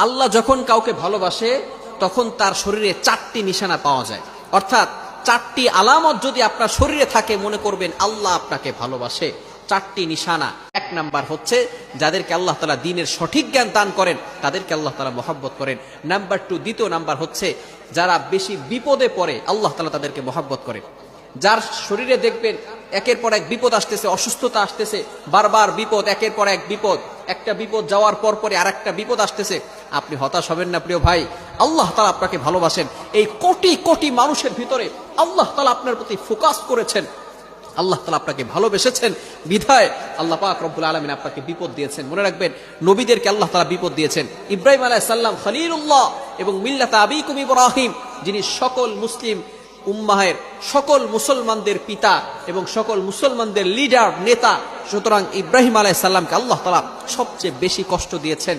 আল্লাহ যখন কাউকে ভালোবাসে তখন তার শরীরে 4টি নিশানা পাওয়া যায়, অর্থাৎ 4টি আলামত যদি আপনার শরীরে থাকে মনে করবেন আল্লাহ আপনাকে ভালোবাসে। 4টি নিশানা। 1 নাম্বার হচ্ছে যাদেরকে আল্লাহ তাআলা দ্বীনের সঠিক জ্ঞান দান করেন তাদেরকে আল্লাহ তাআলা মহব্বত করেন। নাম্বার 2, দ্বিতীয় নাম্বার হচ্ছে যারা বেশি বিপদে পড়ে আল্লাহ তাআলা তাদেরকে মহব্বত করেন। যার শরীরে দেখবেন একের পর এক বিপদ আসতেছে, অসুস্থতা আসতেছে, বারবার বিপদ, একের পর এক বিপদ, একটা বিপদ যাওয়ার পর পরে আরেকটা বিপদ আসতেছে, আপনি হতাশ হবেন না প্রিয় ভাই। আল্লাহ তাআলা আপনাকে ভালোবাসেন। এই কোটি কোটি মানুষের ভিতরে আল্লাহ তাআলা আপনার প্রতি ফোকাস করেছেন, আল্লাহ তাআলা আপনাকে ভালোবেসেছেন বিধায় আল্লাহ পাক রব্বুল আলামিন আপনাকে বিপদ দিয়েছেন। মনে রাখবেন নবীদেরকে আল্লাহ তাআলা বিপদ দিয়েছেন। ইব্রাহিম আলাইহিস সালাম খলিলুল্লাহ এবং মিল্লাতা আবিকুম ইব্রাহিম, যিনি সকল মুসলিম উম্মাহের সকল মুসলমানদের পিতা এবং সকল মুসলমানদের লিডার নেতা, সুতরাং ইব্রাহিম আলাইহিস সালামকে আল্লাহ তাআলা সবচেয়ে বেশি কষ্ট দিয়েছেন।